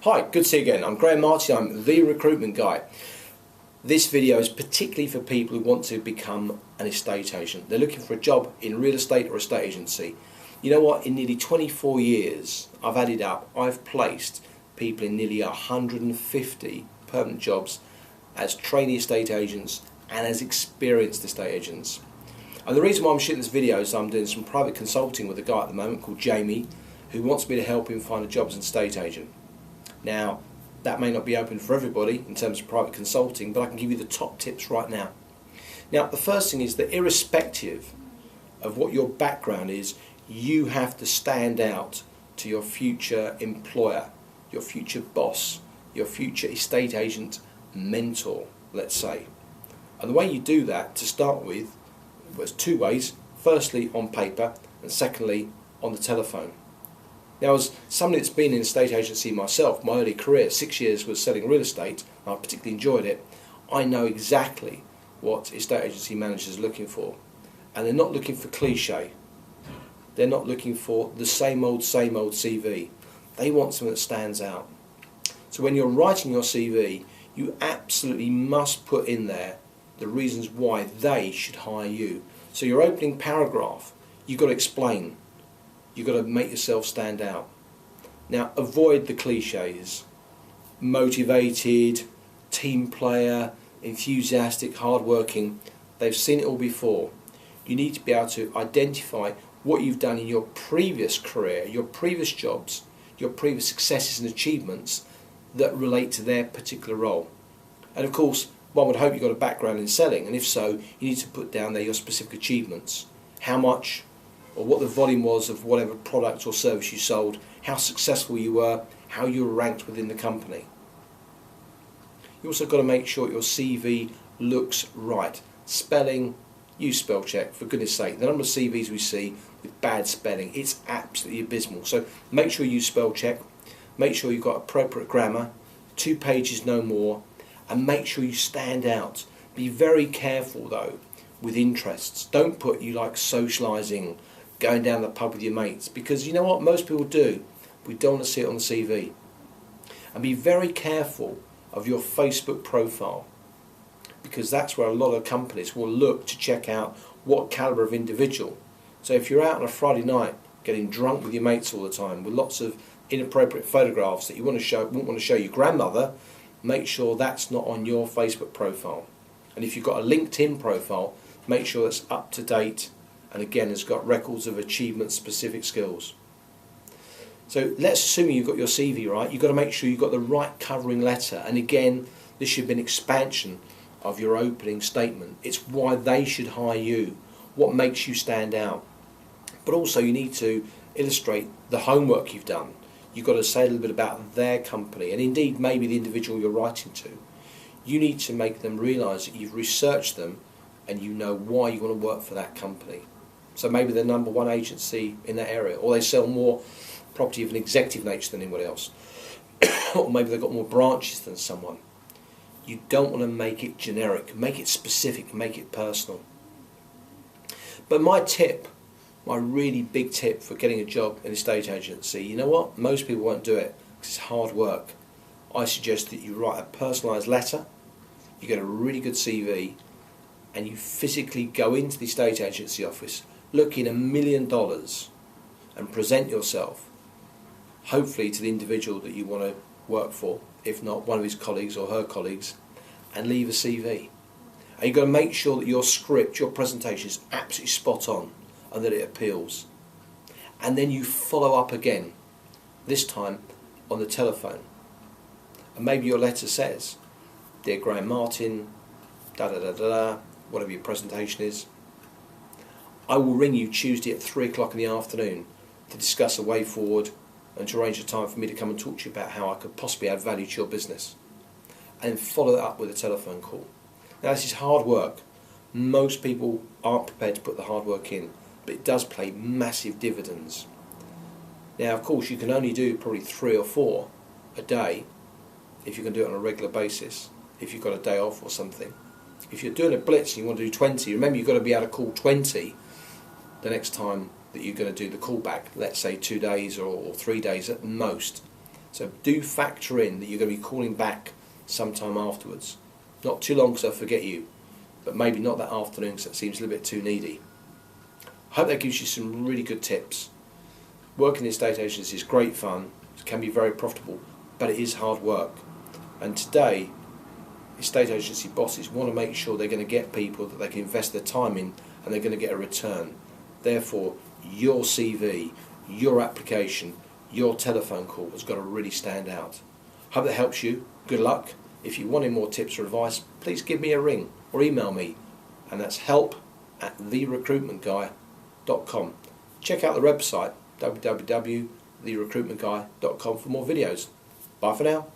Hi, good to see you again. I'm Graham Martin, I'm the Recruitment Guy. This video is particularly for people who want to become an estate agent. They're looking for a job in real estate or estate agency. You know what, in nearly 24 years, I've added up, I've placed people in nearly 150 permanent jobs as trainee estate agents and as experienced estate agents. And the reason why I'm shooting this video is I'm doing some private consulting with a guy at the moment called Jamie, who wants me to help him find a job as an estate agent. Now, that may not be open for everybody in terms of private consulting, but I can give you the top tips right now. Now, the first thing is that irrespective of what your background is, you have to stand out to your future employer, your future boss, your future estate agent mentor, let's say. And the way you do that, to start with, was two ways. Firstly, on paper, and secondly, on the telephone. Now, as somebody that's been in estate agency myself, my early career, 6 years, was selling real estate, and I particularly enjoyed it. I know exactly what estate agency managers are looking for. And they're not looking for cliche. They're not looking for the same old CV. They want something that stands out. So when you're writing your CV, you absolutely must put in there the reasons why they should hire you. So your opening paragraph, you've got to explain. You've got to make yourself stand out. Now, avoid the cliches. Motivated, team player, enthusiastic, hardworking. They've seen it all before. You need to be able to identify what you've done in your previous career, your previous jobs, your previous successes and achievements that relate to their particular role. And of course, one would hope you've got a background in selling, and if so, you need to put down there your specific achievements. How much or what the volume was of whatever product or service you sold, how successful you were, how you were ranked within the company. You also got to make sure your CV looks right. Spelling, use spell check, for goodness sake. The number of CVs we see with bad spelling, it's absolutely abysmal. So make sure you spell check, make sure you've got appropriate grammar, 2 pages no more, and make sure you stand out. Be very careful though with interests. Don't put you like socialising, going down the pub with your mates, because you know what most people do, we don't want to see it on the CV. And be very careful of your Facebook profile, because that's where a lot of companies will look to check out what calibre of individual. So if you're out on a Friday night getting drunk with your mates all the time with lots of inappropriate photographs that you wouldn't want to show your grandmother, make sure that's not on your Facebook profile. And if you've got a LinkedIn profile, make sure it's up to date and again has got records of achievement specific skills. So let's assume you've got your CV right, you've got to make sure you've got the right covering letter, and again this should be an expansion of your opening statement. It's why they should hire you, what makes you stand out. But also you need to illustrate the homework you've done. You've got to say a little bit about their company and indeed maybe the individual you're writing to. You need to make them realise that you've researched them and you know why you want to work for that company. So maybe they're number one agency in that area, or they sell more property of an executive nature than anybody else. Or maybe they've got more branches than someone. You don't want to make it generic, make it specific, make it personal. But my tip, my really big tip for getting a job in a estate agency, you know what? Most people won't do it because it's hard work. I suggest that you write a personalised letter, you get a really good CV, and you physically go into the estate agency office, look in $1 million and present yourself, hopefully to the individual that you want to work for, if not one of his colleagues or her colleagues, and leave a CV. And you've got to make sure that your script, your presentation is absolutely spot on and that it appeals. And then you follow up again, this time on the telephone. And maybe your letter says, "Dear Graham Martin, whatever your presentation is, I will ring you Tuesday at 3 o'clock in the afternoon to discuss a way forward and to arrange a time for me to come and talk to you about how I could possibly add value to your business." And follow that up with a telephone call. Now this is hard work. Most people aren't prepared to put the hard work in, but it does pay massive dividends. Now of course you can only do probably 3 or 4 a day if you can do it on a regular basis, if you've got a day off or something. If you're doing a blitz and you want to do 20, remember you've got to be able to call 20 the next time that you're going to do the callback, let's say 2 days or 3 days at most. So do factor in that you're going to be calling back sometime afterwards. Not too long because they'll forget you, but maybe not that afternoon because that seems a little bit too needy. I hope that gives you some really good tips. Working in estate agency is great fun, it can be very profitable, but it is hard work. And today, estate agency bosses want to make sure they're going to get people that they can invest their time in and they're going to get a return. Therefore, your CV, your application, your telephone call has got to really stand out. Hope that helps you. Good luck. If you want any more tips or advice, please give me a ring or email me, and that's help@therecruitmentguy.com. Check out the website www.therecruitmentguy.com for more videos. Bye for now.